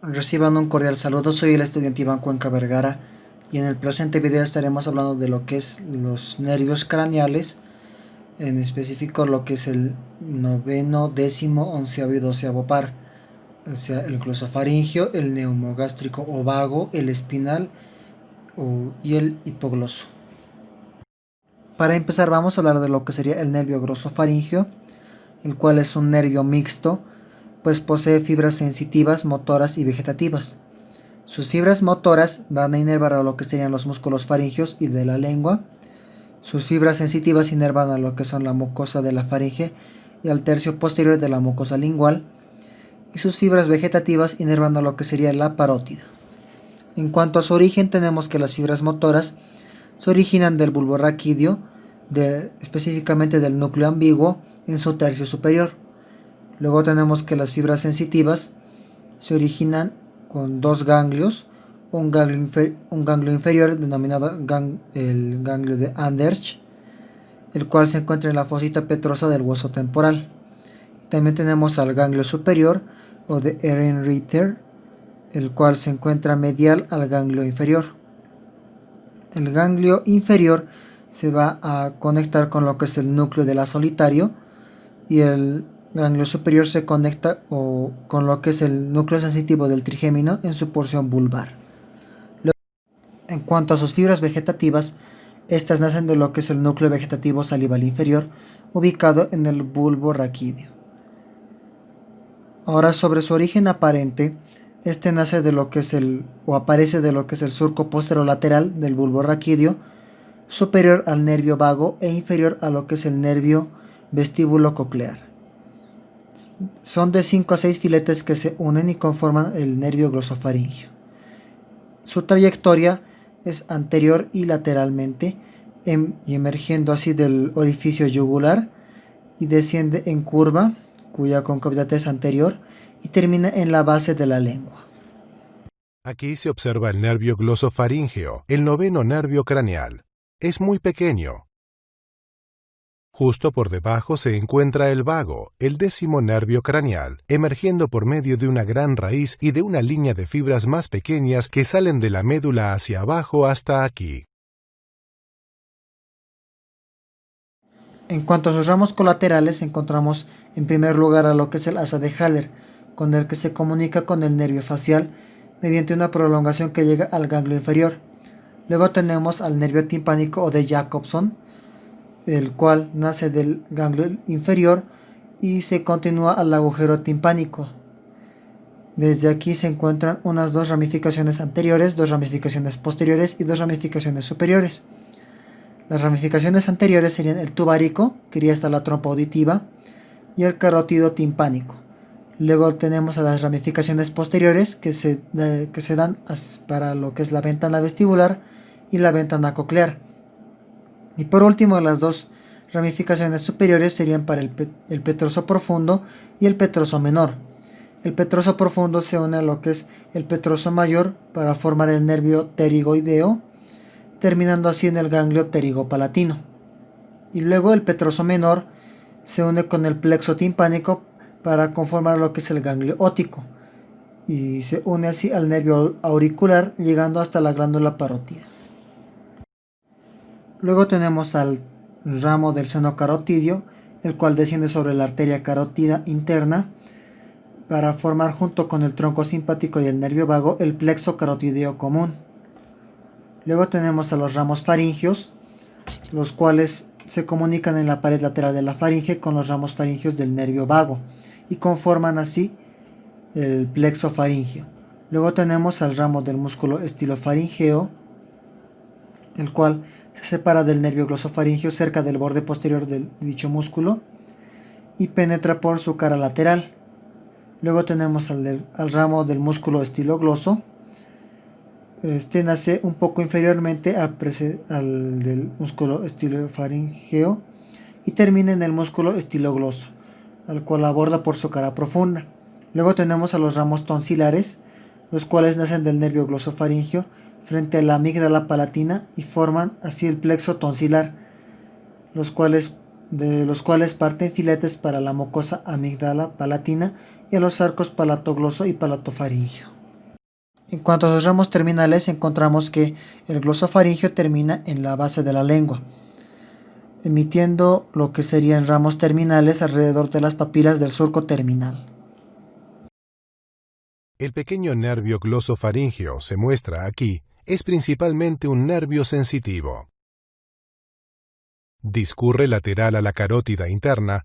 Reciban un cordial saludo, soy el estudiante Iván Cuenca Vergara y en el presente video estaremos hablando de lo que es los nervios craneales, en específico lo que es el noveno, décimo, onceavo y doceavo par, o sea el glosofaringio, el neumogástrico o vago, el espinal y el hipogloso. Para empezar vamos a hablar de lo que sería el nervio glosofaringio, el cual es un nervio mixto, pues posee fibras sensitivas, motoras y vegetativas. Sus fibras motoras van a inervar a lo que serían los músculos faringeos y de la lengua. Sus fibras sensitivas inervan a lo que son la mucosa de la faringe y al tercio posterior de la mucosa lingual. Y sus fibras vegetativas inervan a lo que sería la parótida. En cuanto a su origen, tenemos que las fibras motoras se originan del bulbo raquídeo, específicamente del núcleo ambiguo en su tercio superior. Luego tenemos que las fibras sensitivas se originan con dos ganglios, un ganglio inferior denominado el ganglio de Andersch, el cual se encuentra en la fosita petrosa del hueso temporal. Y también tenemos al ganglio superior o de Ehrenreiter, el cual se encuentra medial al ganglio inferior. El ganglio inferior se va a conectar con lo que es el núcleo de la solitario y el ganglio superior se conecta con lo que es el núcleo sensitivo del trigémino en su porción vulvar. En cuanto a sus fibras vegetativas, estas nacen de lo que es el núcleo vegetativo salival inferior, ubicado en el bulbo raquídeo. Ahora, sobre su origen aparente, este nace de lo que es aparece de lo que es el surco posterolateral del bulbo raquídeo, superior al nervio vago e inferior a lo que es el nervio vestíbulo coclear. Son de 5 a 6 filetes que se unen y conforman el nervio glosofaringio. Su trayectoria es anterior y lateralmente, y emergiendo así del orificio yugular, y desciende en curva, cuya concavidad es anterior, y termina en la base de la lengua. Aquí se observa el nervio glosofaríngeo, el noveno nervio craneal. Es muy pequeño. Justo por debajo se encuentra el vago, el décimo nervio craneal, emergiendo por medio de una gran raíz y de una línea de fibras más pequeñas que salen de la médula hacia abajo hasta aquí. En cuanto a sus ramos colaterales, encontramos en primer lugar a lo que es el asa de Haller, con el que se comunica con el nervio facial mediante una prolongación que llega al ganglio inferior. Luego tenemos al nervio timpánico o de Jacobson, el cual nace del ganglio inferior y se continúa al agujero timpánico. Desde aquí se encuentran unas dos ramificaciones anteriores, dos ramificaciones posteriores y dos ramificaciones superiores. Las ramificaciones anteriores serían el tubárico, que iría hasta la trompa auditiva, y el carótido timpánico. Luego tenemos a las ramificaciones posteriores que se dan para lo que es la ventana vestibular y la ventana coclear. Y por último, las dos ramificaciones superiores serían para el petroso profundo y el petroso menor. El petroso profundo se une a lo que es el petroso mayor para formar el nervio pterigoideo, terminando así en el ganglio pterigopalatino. Y luego el petroso menor se une con el plexo timpánico para conformar lo que es el ganglio óptico y se une así al nervio auricular, llegando hasta la glándula parótida. Luego tenemos al ramo del seno carotidio, el cual desciende sobre la arteria carótida interna para formar junto con el tronco simpático y el nervio vago el plexo carotídeo común. Luego tenemos a los ramos faringeos, los cuales se comunican en la pared lateral de la faringe con los ramos faringeos del nervio vago y conforman así el plexo faríngeo. Luego tenemos al ramo del músculo estilofaringeo, el cual se separa del nervio glosofaringeo cerca del borde posterior de dicho músculo y penetra por su cara lateral. Luego tenemos al ramo del músculo estilogloso. Este nace un poco inferiormente al del músculo estilofaringeo y termina en el músculo estilogloso, al cual aborda por su cara profunda. Luego tenemos a los ramos tonsilares, los cuales nacen del nervio glosofaringeo frente a la amígdala palatina y forman así el plexo tonsilar, de los cuales parten filetes para la mucosa amígdala palatina y a los arcos palatogloso y palatofaringeo. En cuanto a los ramos terminales, encontramos que el glosofaringio termina en la base de la lengua, emitiendo lo que serían ramos terminales alrededor de las papilas del surco terminal. El pequeño nervio glosofaringio se muestra aquí, es principalmente un nervio sensitivo. Discurre lateral a la carótida interna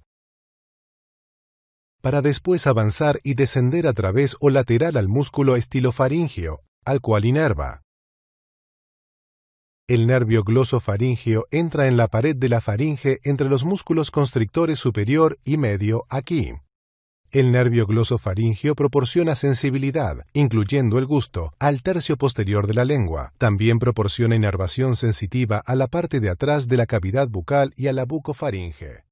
para después avanzar y descender a través o lateral al músculo estilofaringio, al cual inerva. El nervio glosofaringio entra en la pared de la faringe entre los músculos constrictores superior y medio aquí. El nervio glosofaringio proporciona sensibilidad, incluyendo el gusto, al tercio posterior de la lengua. También proporciona inervación sensitiva a la parte de atrás de la cavidad bucal y a la bucofaringe.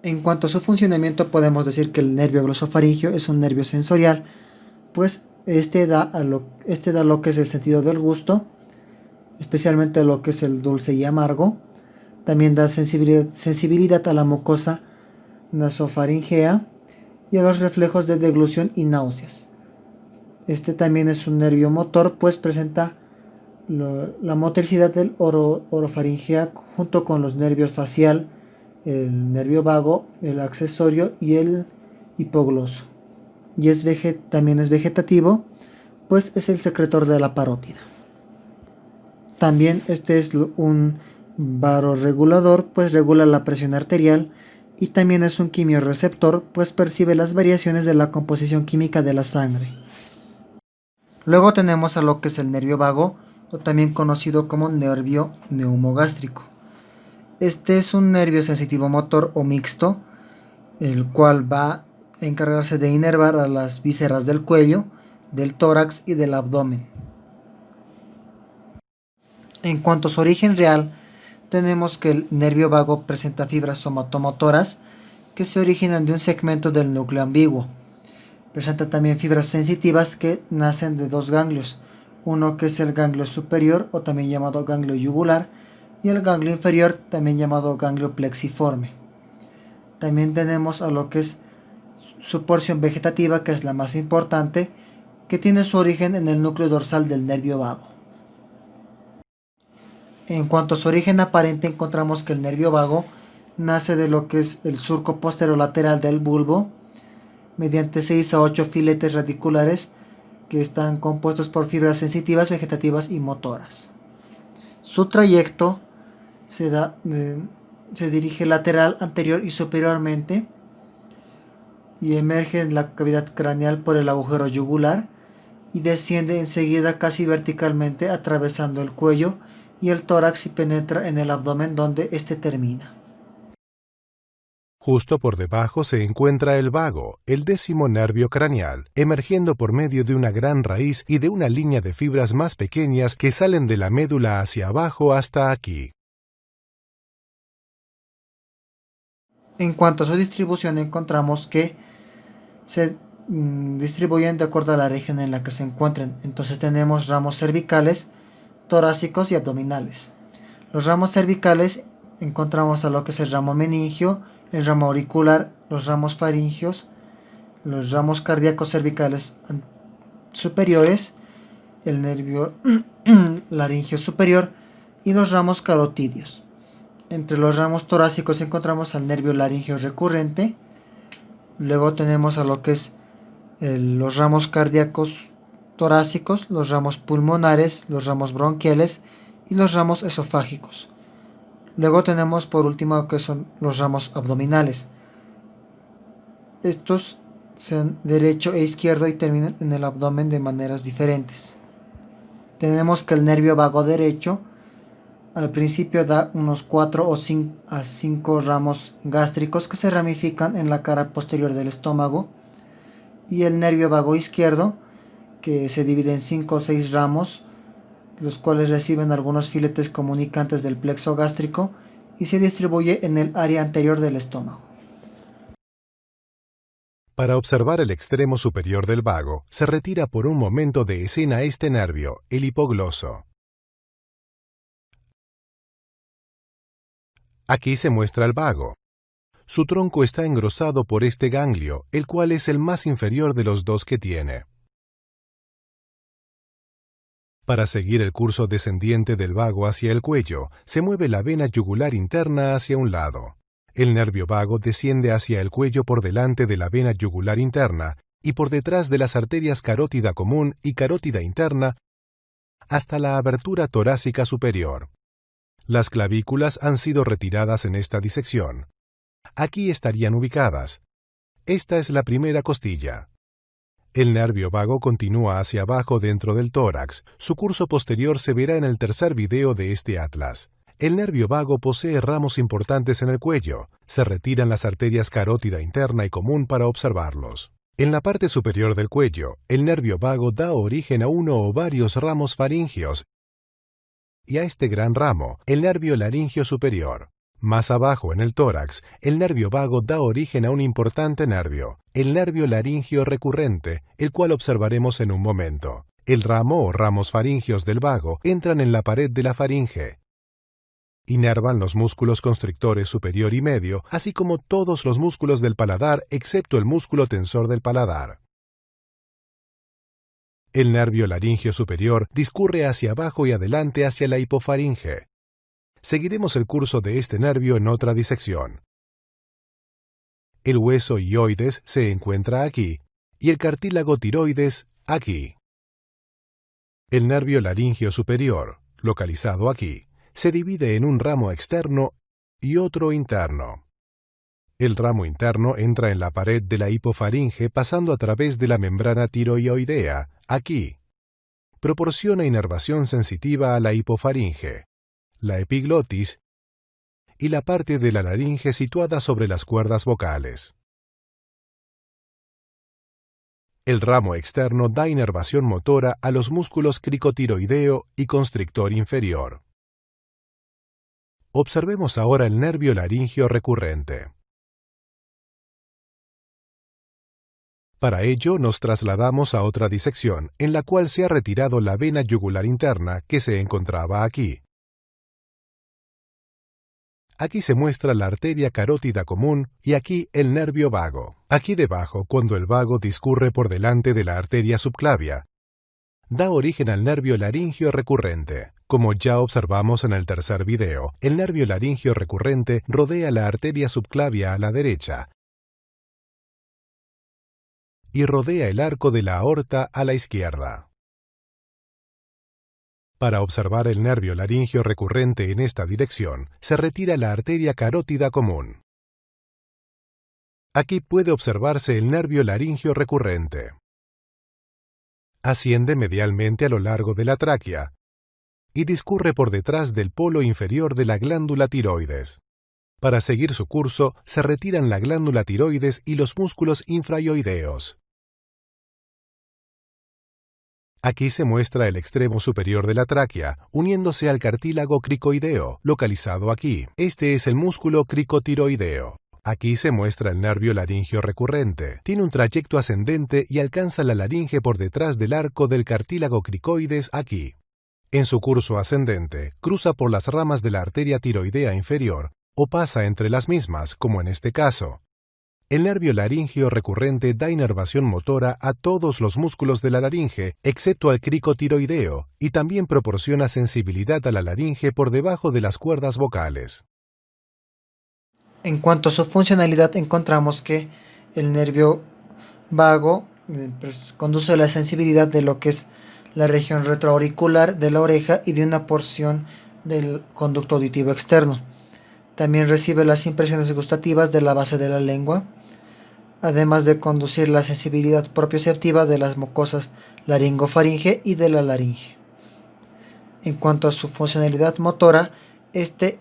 En cuanto a su funcionamiento, podemos decir que el nervio glosofaringio es un nervio sensorial, pues este da lo que es el sentido del gusto, especialmente lo que es el dulce y amargo. También da sensibilidad a la mucosa nasofaringea y a los reflejos de deglución y náuseas. Este también es un nervio motor, pues presenta la motricidad del orofaringea junto con los nervios facial, el nervio vago, el accesorio y el hipogloso. Y también es vegetativo, pues es el secretor de la parótida. También este es un vasoregulador, pues regula la presión arterial, y también es un quimiorreceptor, pues percibe las variaciones de la composición química de la sangre. Luego tenemos a lo que es el nervio vago, o también conocido como nervio neumogástrico. Este es un nervio sensitivo motor o mixto, el cual va a encargarse de inervar a las vísceras del cuello, del tórax y del abdomen. En cuanto a su origen real, tenemos que el nervio vago presenta fibras somatomotoras que se originan de un segmento del núcleo ambiguo. Presenta también fibras sensitivas que nacen de dos ganglios, uno que es el ganglio superior o también llamado ganglio yugular y el ganglio inferior también llamado ganglio plexiforme. También tenemos a lo que es su porción vegetativa, que es la más importante, que tiene su origen en el núcleo dorsal del nervio vago. En cuanto a su origen aparente, encontramos que el nervio vago nace de lo que es el surco posterolateral del bulbo, mediante 6 a 8 filetes radiculares que están compuestos por fibras sensitivas, vegetativas y motoras. Su trayecto se dirige lateral, anterior y superiormente y emerge en la cavidad craneal por el agujero yugular y desciende enseguida casi verticalmente atravesando el cuello y el tórax y penetra en el abdomen donde éste termina. Justo por debajo se encuentra el vago, el 10º nervio craneal, emergiendo por medio de una gran raíz y de una línea de fibras más pequeñas que salen de la médula hacia abajo hasta aquí. En cuanto a su distribución, encontramos que se distribuyen de acuerdo a la región en la que se encuentran. Entonces tenemos ramos cervicales, torácicos y abdominales. Los ramos cervicales encontramos a lo que es el ramo meningio, el ramo auricular, los ramos faringios, los ramos cardíacos cervicales superiores, el nervio laringio superior y los ramos carotídeos. Entre los ramos torácicos encontramos al nervio laringio recurrente. Luego tenemos a lo que es los ramos cardíacos torácicos, los ramos pulmonares, los ramos bronquiales y los ramos esofágicos. Luego tenemos por último que son los ramos abdominales. Estos son derecho e izquierdo y terminan en el abdomen de maneras diferentes. Tenemos que el nervio vago derecho al principio da unos 4 o 5 ramos gástricos que se ramifican en la cara posterior del estómago, y el nervio vago izquierdo, que se divide en 5 o 6 ramos, los cuales reciben algunos filetes comunicantes del plexo gástrico y se distribuye en el área anterior del estómago. Para observar el extremo superior del vago, se retira por un momento de escena este nervio, el hipogloso. Aquí se muestra el vago. Su tronco está engrosado por este ganglio, el cual es el más inferior de los dos que tiene. Para seguir el curso descendiente del vago hacia el cuello, se mueve la vena yugular interna hacia un lado. El nervio vago desciende hacia el cuello por delante de la vena yugular interna y por detrás de las arterias carótida común y carótida interna hasta la abertura torácica superior. Las clavículas han sido retiradas en esta disección. Aquí estarían ubicadas. Esta es la primera costilla. El nervio vago continúa hacia abajo dentro del tórax. Su curso posterior se verá en el tercer video de este atlas. El nervio vago posee ramos importantes en el cuello. Se retiran las arterias carótida interna y común para observarlos. En la parte superior del cuello, el nervio vago da origen a uno o varios ramos faringios y a este gran ramo, el nervio laringio superior. Más abajo en el tórax, el nervio vago da origen a un importante nervio, el nervio laringio recurrente, el cual observaremos en un momento. El ramo o ramos faringios del vago entran en la pared de la faringe. Inervan los músculos constrictores superior y medio, así como todos los músculos del paladar excepto el músculo tensor del paladar. El nervio laringio superior discurre hacia abajo y adelante hacia la hipofaringe. Seguiremos el curso de este nervio en otra disección. El hueso hioides se encuentra aquí y el cartílago tiroides aquí. El nervio laringio superior, localizado aquí, se divide en un ramo externo y otro interno. El ramo interno entra en la pared de la hipofaringe pasando a través de la membrana tiroidoidea, aquí. Proporciona inervación sensitiva a la hipofaringe, la epiglotis y la parte de la laringe situada sobre las cuerdas vocales. El ramo externo da inervación motora a los músculos cricotiroideo y constrictor inferior. Observemos ahora el nervio laringio recurrente. Para ello nos trasladamos a otra disección, en la cual se ha retirado la vena yugular interna que se encontraba aquí. Aquí se muestra la arteria carótida común y aquí el nervio vago. Aquí debajo, cuando el vago discurre por delante de la arteria subclavia, da origen al nervio laringio recurrente. Como ya observamos en el tercer video, el nervio laringio recurrente rodea la arteria subclavia a la derecha y rodea el arco de la aorta a la izquierda. Para observar el nervio laringio recurrente en esta dirección, se retira la arteria carótida común. Aquí puede observarse el nervio laringio recurrente. Asciende medialmente a lo largo de la tráquea y discurre por detrás del polo inferior de la glándula tiroides. Para seguir su curso, se retiran la glándula tiroides y los músculos infraioideos. Aquí se muestra el extremo superior de la tráquea, uniéndose al cartílago cricoideo, localizado aquí. Este es el músculo cricotiroideo. Aquí se muestra el nervio laringio recurrente. Tiene un trayecto ascendente y alcanza la laringe por detrás del arco del cartílago cricoides aquí. En su curso ascendente, cruza por las ramas de la arteria tiroidea inferior o pasa entre las mismas, como en este caso. El nervio laringio recurrente da inervación motora a todos los músculos de la laringe, excepto al cricotiroideo, y también proporciona sensibilidad a la laringe por debajo de las cuerdas vocales. En cuanto a su funcionalidad, encontramos que el nervio vago conduce a la sensibilidad de lo que es la región retroauricular de la oreja y de una porción del conducto auditivo externo. También recibe las impresiones gustativas de la base de la lengua, además de conducir la sensibilidad propioceptiva de las mucosas laringofaringe y de la laringe. En cuanto a su funcionalidad motora,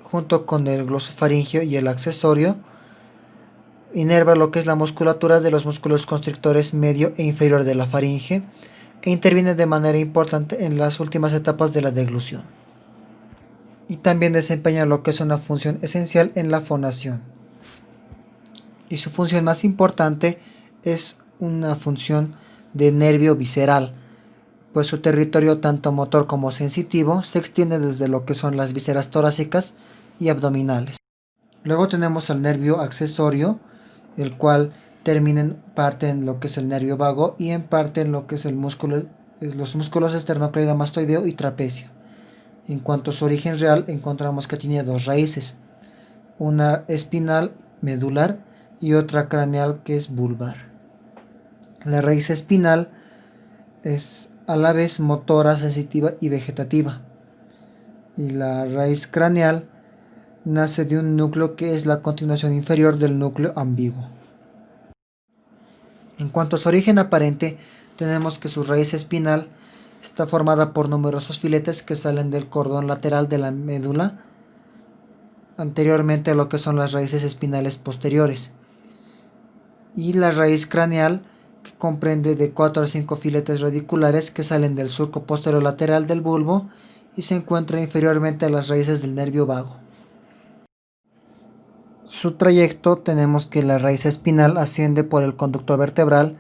junto con el glosofaringio y el accesorio, inerva lo que es la musculatura de los músculos constrictores medio e inferior de la faringe e interviene de manera importante en las últimas etapas de la deglución. Y también desempeña lo que es una función esencial en la fonación. Y su función más importante es una función de nervio visceral, pues su territorio tanto motor como sensitivo se extiende desde lo que son las vísceras torácicas y abdominales. Luego tenemos el nervio accesorio, el cual termina en parte en lo que es el nervio vago y en parte en lo que es el músculo los músculos esternocleidomastoideo y trapecio. En cuanto a su origen real, encontramos que tiene dos raíces, una espinal medular y otra craneal que es vulvar. La raíz espinal es a la vez motora, sensitiva y vegetativa, y la raíz craneal nace de un núcleo que es la continuación inferior del núcleo ambiguo. En cuanto a su origen aparente, tenemos que su raíz espinal está formada por numerosos filetes que salen del cordón lateral de la médula anteriormente a lo que son las raíces espinales posteriores, y la raíz craneal, que comprende de 4 a 5 filetes radiculares que salen del surco posterolateral del bulbo y se encuentra inferiormente a las raíces del nervio vago. Su trayecto, tenemos que la raíz espinal asciende por el conducto vertebral,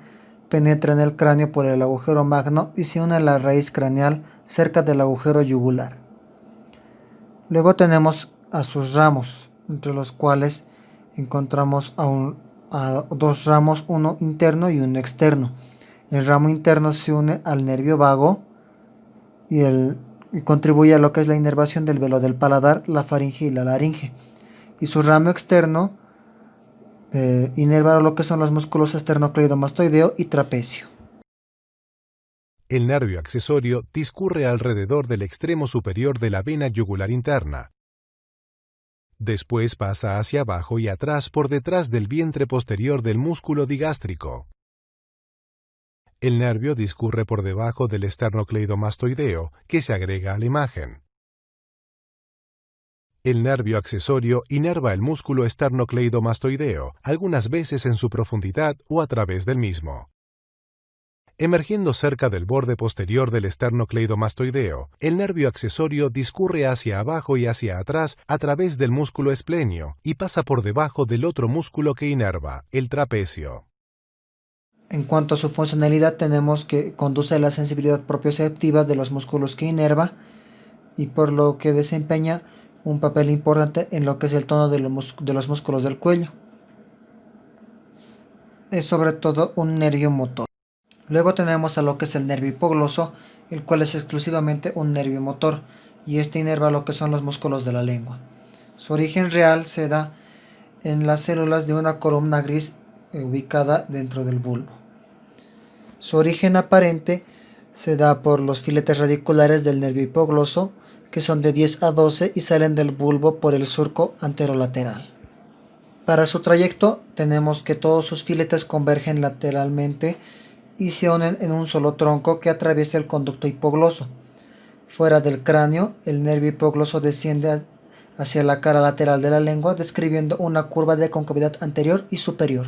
penetra en el cráneo por el agujero magno y se une a la raíz craneal cerca del agujero yugular. Luego tenemos a sus ramos, entre los cuales encontramos a dos ramos, uno interno y uno externo. El ramo interno se une al nervio vago y contribuye a lo que es la inervación del velo del paladar, la faringe y la laringe. Y su ramo externo inerva lo que son los músculos esternocleidomastoideo y trapecio. El nervio accesorio discurre alrededor del extremo superior de la vena yugular interna. Después pasa hacia abajo y atrás por detrás del vientre posterior del músculo digástrico. El nervio discurre por debajo del esternocleidomastoideo, que se agrega a la imagen. El nervio accesorio inerva el músculo esternocleidomastoideo, algunas veces en su profundidad o a través del mismo. Emergiendo cerca del borde posterior del esternocleidomastoideo, el nervio accesorio discurre hacia abajo y hacia atrás a través del músculo esplenio y pasa por debajo del otro músculo que inerva, el trapecio. En cuanto a su funcionalidad, tenemos que conduce a la sensibilidad propioceptiva de los músculos que inerva y por lo que desempeña un papel importante en lo que es el tono de los músculos del cuello. Es sobre todo un nervio motor. Luego tenemos a lo que es el nervio hipogloso, el cual es exclusivamente un nervio motor, y este inerva lo que son los músculos de la lengua. Su origen real se da en las células de una columna gris ubicada dentro del bulbo. Su origen aparente se da por los filetes radiculares del nervio hipogloso, que son de 10 a 12 y salen del bulbo por el surco anterolateral. Para su trayecto tenemos que todos sus filetes convergen lateralmente y se unen en un solo tronco que atraviesa el conducto hipogloso. Fuera del cráneo, el nervio hipogloso desciende hacia la cara lateral de la lengua, describiendo una curva de concavidad anterior y superior.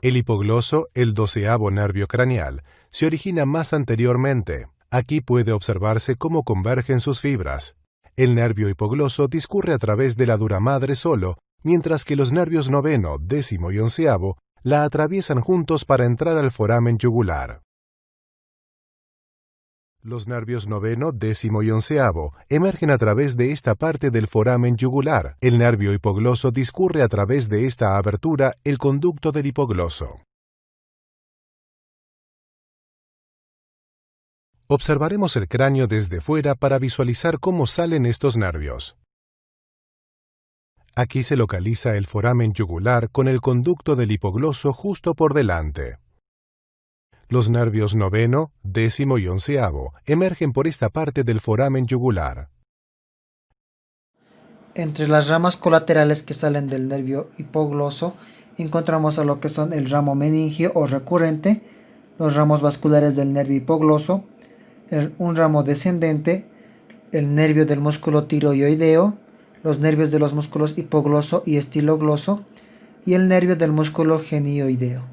El hipogloso, el 12º nervio craneal, se origina más anteriormente. Aquí puede observarse cómo convergen sus fibras. El nervio hipogloso discurre a través de la dura madre solo, mientras que los nervios noveno, 10º y 11º la atraviesan juntos para entrar al foramen yugular. Los nervios noveno, 10º y 11º emergen a través de esta parte del foramen yugular. El nervio hipogloso discurre a través de esta abertura, el conducto del hipogloso. Observaremos el cráneo desde fuera para visualizar cómo salen estos nervios. Aquí se localiza el foramen yugular con el conducto del hipogloso justo por delante. Los nervios noveno, 10º y 11º emergen por esta parte del foramen yugular. Entre las ramas colaterales que salen del nervio hipogloso encontramos a lo que son el ramo meningio o recurrente, los ramos vasculares del nervio hipogloso, un ramo descendente, el nervio del músculo tiroideo, los nervios de los músculos hipogloso y estilogloso y el nervio del músculo genioideo.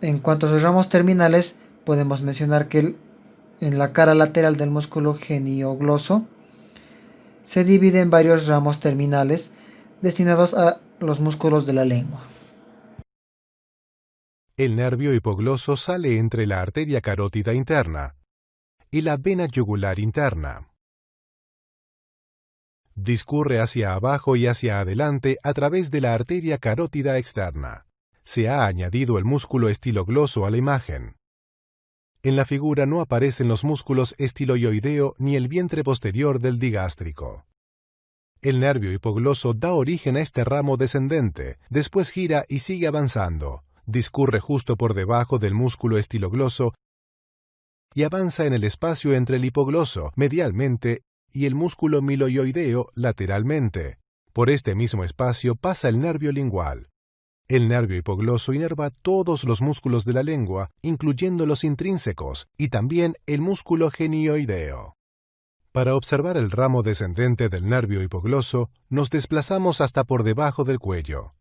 En cuanto a sus ramos terminales, podemos mencionar que en la cara lateral del músculo geniogloso se divide en varios ramos terminales destinados a los músculos de la lengua. El nervio hipogloso sale entre la arteria carótida interna y la vena yugular interna. Discurre hacia abajo y hacia adelante a través de la arteria carótida externa. Se ha añadido el músculo estilogloso a la imagen. En la figura no aparecen los músculos estiloioideo ni el vientre posterior del digástrico. El nervio hipogloso da origen a este ramo descendente, después gira y sigue avanzando, discurre justo por debajo del músculo estilogloso y avanza en el espacio entre el hipogloso, medialmente, y el músculo miloioideo, lateralmente. Por este mismo espacio pasa el nervio lingual. El nervio hipogloso inerva todos los músculos de la lengua, incluyendo los intrínsecos, y también el músculo genioideo. Para observar el ramo descendente del nervio hipogloso, nos desplazamos hasta por debajo del cuello.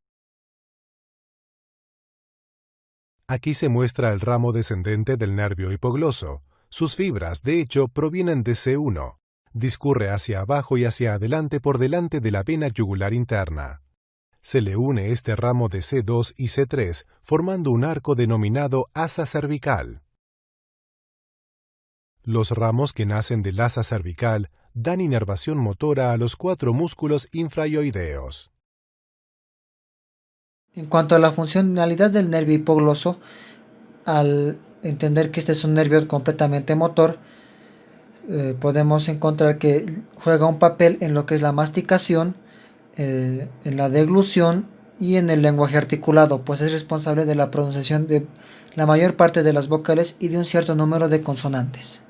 Aquí se muestra el ramo descendente del nervio hipogloso. Sus fibras, de hecho, provienen de C1. Discurre hacia abajo y hacia adelante por delante de la vena yugular interna. Se le une este ramo de C2 y C3, formando un arco denominado asa cervical. Los ramos que nacen del asa cervical dan inervación motora a los 4 músculos infraioideos. En cuanto a la funcionalidad del nervio hipogloso, al entender que este es un nervio completamente motor, podemos encontrar que juega un papel en lo que es la masticación, en la deglución y en el lenguaje articulado, pues es responsable de la pronunciación de la mayor parte de las vocales y de un cierto número de consonantes.